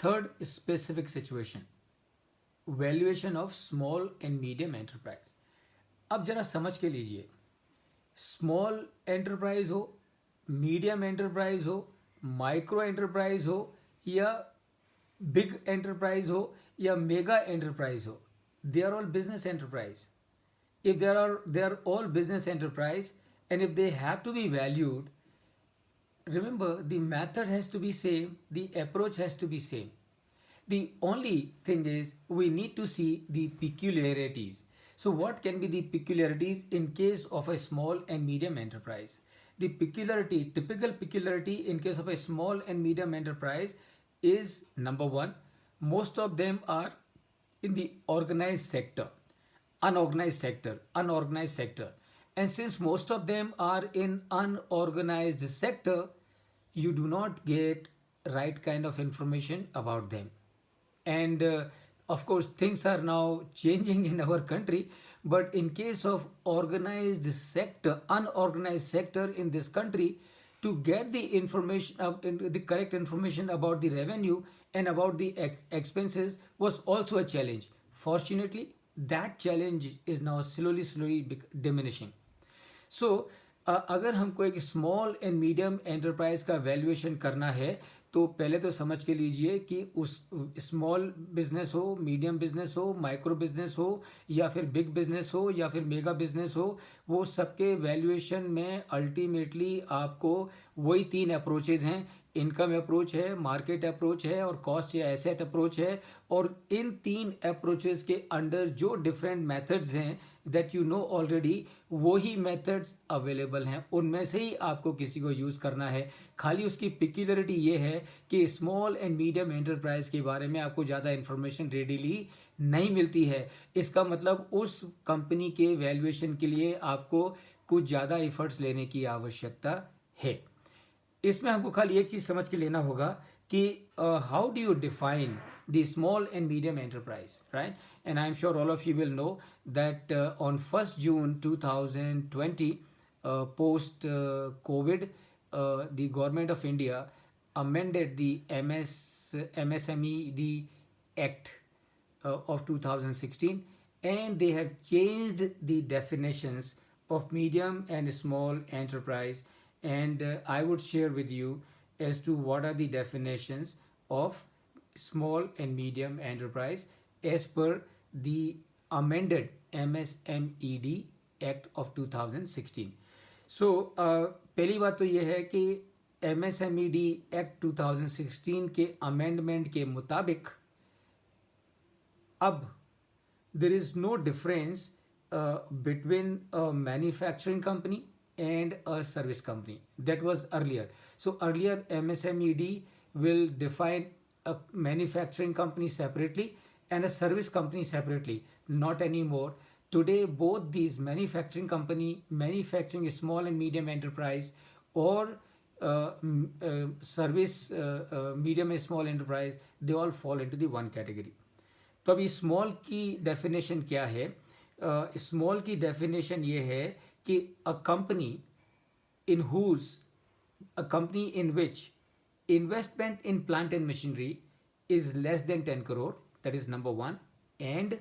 Third, specific situation, valuation of small and medium enterprise. अब जरा समझ के लीजिए, स्मॉल एंटरप्राइज हो, मीडियम एंटरप्राइज हो, माइक्रो एंटरप्राइज हो, या बिग एंटरप्राइज हो, या मेगा एंटरप्राइज हो, they are all business enterprise. If they are all business enterprise, and if they have to be valued, remember the method has to be same, the approach has to be same. The only thing is we need to see the peculiarities. So what can be the peculiarities in case of a small and medium enterprise? The peculiarity, typical peculiarity in case of a small and medium enterprise is number one, most of them are in the organized sector, unorganized sector. And since most of them are in unorganized sector, you do not get right kind of information about them. And of course things are now changing in our country, but in case of organized sector, unorganized sector in this country, to get the information the correct information about the revenue and about the expenses was also a challenge. Fortunately, that challenge is now slowly diminishing. सो अगर हमको एक small and medium enterprise का valuation करना है, तो पहले तो समझ के लीजिए कि उस स्मॉल बिजनेस हो, मीडियम बिजनेस हो, माइक्रो बिजनेस हो, या फिर बिग बिजनेस हो, या फिर मेगा बिजनेस हो, वो सबके वैल्यूएशन में अल्टीमेटली आपको वही तीन अप्रोचेज हैं. इनकम अप्रोच है, मार्केट अप्रोच है, और कॉस्ट या एसेट अप्रोच है. और इन तीन अप्रोचेस के अंडर जो डिफरेंट मेथड्स हैं दैट यू नो ऑलरेडी, वही मेथड्स अवेलेबल हैं, उनमें से ही आपको किसी को यूज़ करना है. खाली उसकी पिक्यूलरिटी ये है कि स्मॉल एंड मीडियम एंटरप्राइज के बारे में आपको ज़्यादा इन्फॉर्मेशन रेडीली नहीं मिलती है. इसका मतलब उस कंपनी के वैल्यूएशन के लिए आपको कुछ ज़्यादा एफर्ट्स लेने की आवश्यकता है. इसमें हमको खाली एक चीज़ समझ के लेना होगा कि how do you define the small and medium enterprise, right? And I am sure all of you will know that on 1st June 2020, post COVID, the government of India amended the MSMED Act of 2016, and they have changed the definitions of medium and small enterprise. And I would share with you as to what are the definitions of small and medium enterprise as per the amended MSMED Act of 2016. So पहली बात तो ये है कि MSMED Act 2016 के amendment के मुताबिक अब there is no difference between a manufacturing company and a service company. That was earlier. So earlier MSMED will define a manufacturing company separately and a service company separately. Not anymore. Today both these manufacturing company, manufacturing small and medium enterprise, or service medium and small enterprise, they all fall into the one category. तो अभी small की definition क्या है? Small की definition ये है कि a company in which investment in plant and machinery is less than 10 crore, that is number one, and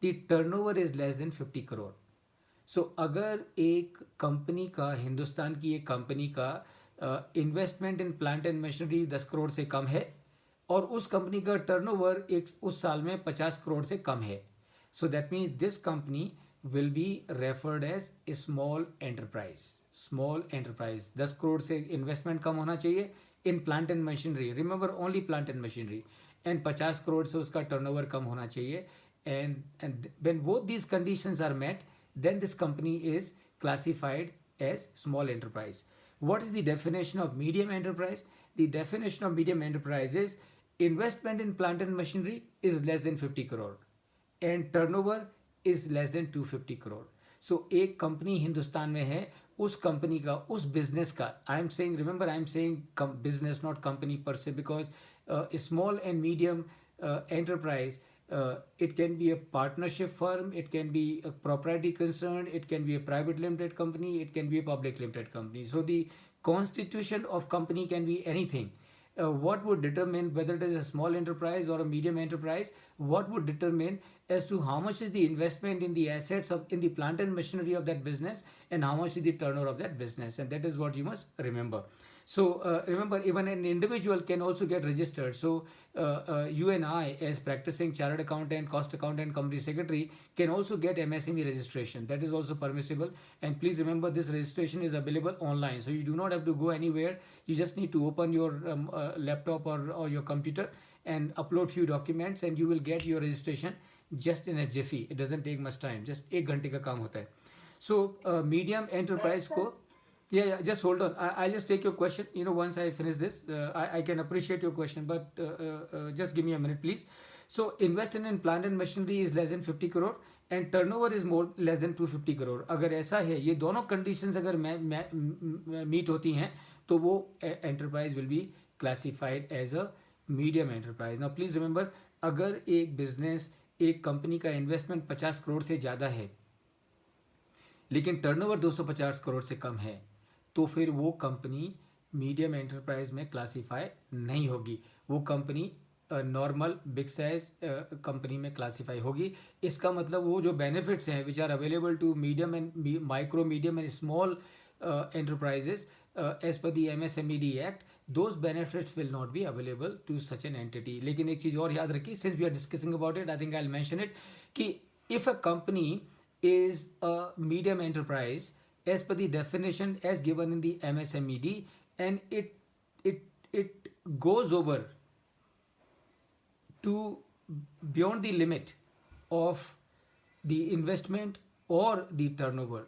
the turnover is less than 50 crore. सो अगर एक कंपनी का, हिंदुस्तान की एक कंपनी का investment in plant and machinery 10 crore से कम है, और उस कंपनी का टर्नओवर उस साल में 50 करोड़ से कम है, so that means this company will be referred as small enterprise. Small enterprise, 10 crore से इन्वेस्टमेंट कम होना चाहिए in plant and machinery, remember only plant and machinery, and 50 crore से उसका टर्नओवर कम होना चाहिए. and when both these conditions are met, then this company is classified as small enterprise. What is the definition of medium enterprise? The definition of medium enterprise is investment in plant and machinery is less than 50 crore and turnover is less than 250 crore. So एक company Hindustan में है, उस company का, उस business का, I am saying, remember I am saying business, not company पर से, because small and medium enterprise, it can be a partnership firm, it can be a proprietary concern, it can be a private limited company, it can be a public limited company. So the constitution of company can be anything, what would determine whether it is a small enterprise or a medium enterprise? What would determine as to how much is the investment in the assets of in the plant and machinery of that business, and how much is the turnover of that business? And that is what you must remember. So remember, even an individual can also get registered. So you and I, as practicing chartered accountant, cost accountant, company secretary, can also get MSME registration. That is also permissible. And please remember, this registration is available online. So you do not have to go anywhere. You just need to open your laptop or your computer and upload few documents, and you will get your registration just in a jiffy. It doesn't take much time. Just एक घंटे का काम होता है. So medium enterprise को, yeah, just hold on. I'll just take your question. Once I finish this, I can appreciate your question, but just give me a minute, please. So, investment in plant and machinery is less than 50 crore and turnover is more less than 250 crore. अगर ऐसा है, ये दोनों conditions अगर meet होती हैं, तो वो enterprise will be classified as a medium enterprise. Now, please remember, अगर एक business, एक company का investment 50 करोड़ से ज़्यादा है, लेकिन टर्नओवर 250 करोड़ से कम है, तो फिर वो कंपनी मीडियम एंटरप्राइज में क्लासीफाई नहीं होगी. वो company normal big size company में क्लासीफाई होगी. इसका मतलब वो जो बेनिफिट्स हैं which are available to medium and micro, medium and small enterprises as per the MSMED Act, those benefits will not be available to such an entity. लेकिन एक चीज़ और याद रखिए, since we are discussing about it, I think I'll mention it, कि if a company is a medium enterprise as per the definition as given in the MSMED, and it goes over to beyond the limit of the investment or the turnover,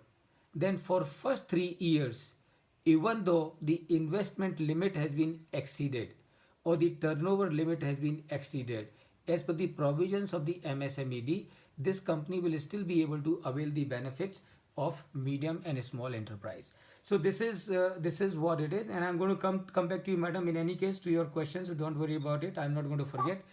then for first 3 years, even though the investment limit has been exceeded or the turnover limit has been exceeded, as per the provisions of the MSMED, this company will still be able to avail the benefits of medium and small enterprise. So this is what it is, and I'm going to come back to you, madam, in any case, to your questions. So don't worry about it. I'm not going to forget.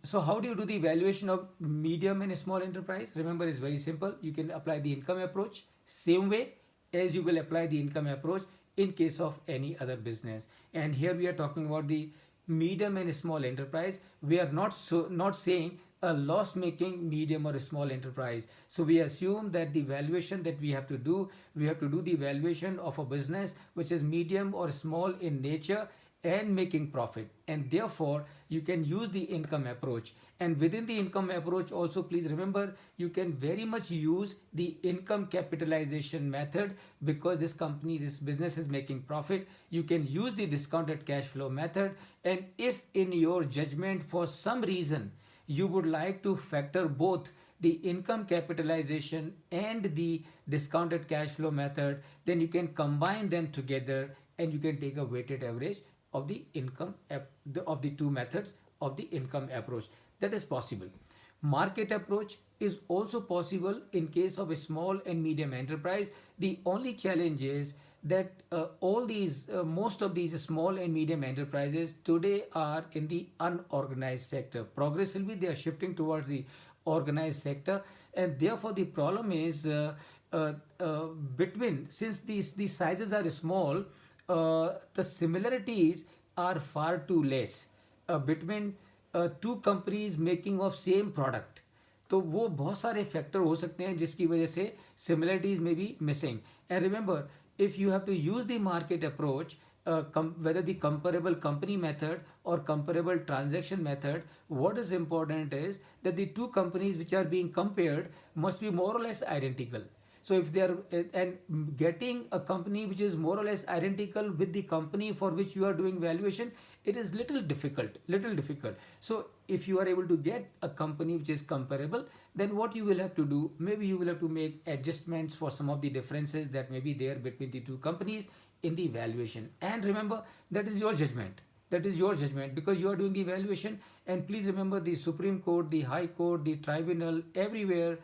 So how do you do the valuation of medium and small enterprise? Remember, it's very simple. You can apply the income approach same way as you will apply the income approach in case of any other business. And here we are talking about the medium and small enterprise. We are not saying a loss making medium or small enterprise. So we assume that the valuation that we have to do the valuation of a business which is medium or small in nature and making profit, and therefore you can use the income approach. And within the income approach also, please remember, you can very much use the income capitalization method, because this business is making profit. You can use the discounted cash flow method, and if in your judgment for some reason you would like to factor both the income capitalization and the discounted cash flow method, then you can combine them together and you can take a weighted average of the income of the two methods of the income approach. That is possible. Market approach is also possible in case of a small and medium enterprise. The only challenge is that most of these small and medium enterprises today are in the unorganized sector. Progressively they are shifting towards the organized sector, and therefore the problem is since these sizes are small, the similarities are far too less between two companies making of same product. तो वो बहुत सारे factor हो सकते हैं जिसकी वजह से similarities may be missing. And remember, if you have to use the market approach, whether the comparable company method or comparable transaction method, what is important is that the two companies which are being compared must be more or less identical. So if they are, and getting a company which is more or less identical with the company for which you are doing valuation, it is little difficult. So if you are able to get a company which is comparable, then what you will have to do, maybe you will have to make adjustments for some of the differences that may be there between the two companies in the valuation. And remember, that is your judgment. Because you are doing the valuation. And please remember, the Supreme Court, the High Court, the tribunal, everywhere,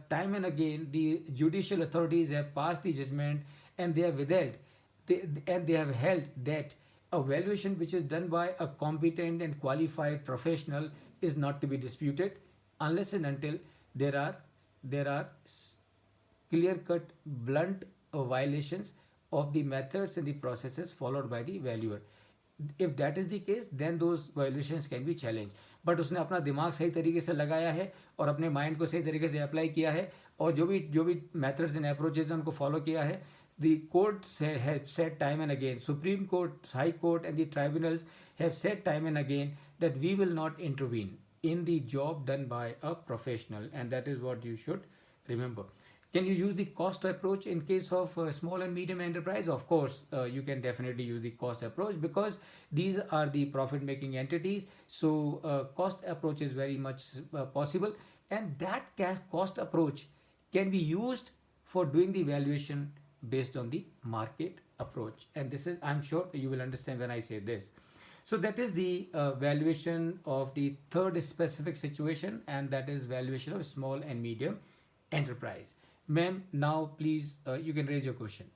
time and again, the judicial authorities have passed the judgment, and they have withheld, they have held that a valuation which is done by a competent and qualified professional is not to be disputed unless and until there are clear-cut, blunt violations of the methods and the processes followed by the valuer. if that is the case, then those valuations can be challenged. But उसने अपना दिमाग सही तरीके से लगाया है और अपने माइंड को सही तरीके से अप्लाई किया है, और जो भी मेथड्स एंड अप्रोचेज उनको फॉलो किया है. The courts have said time and again, Supreme Court, High Court, and the tribunals have said time and again that we will not intervene in the job done by a professional, and that is what you should remember. Can you use the cost approach in case of small and medium enterprise? Of course, you can definitely use the cost approach because these are the profit making entities. So, cost approach is very much possible, and that cost approach can be used for doing the valuation based on the market approach. And this is, I'm sure you will understand when I say this. So that is the valuation of the third specific situation, and that is valuation of small and medium enterprise. Ma'am, now please you can raise your question.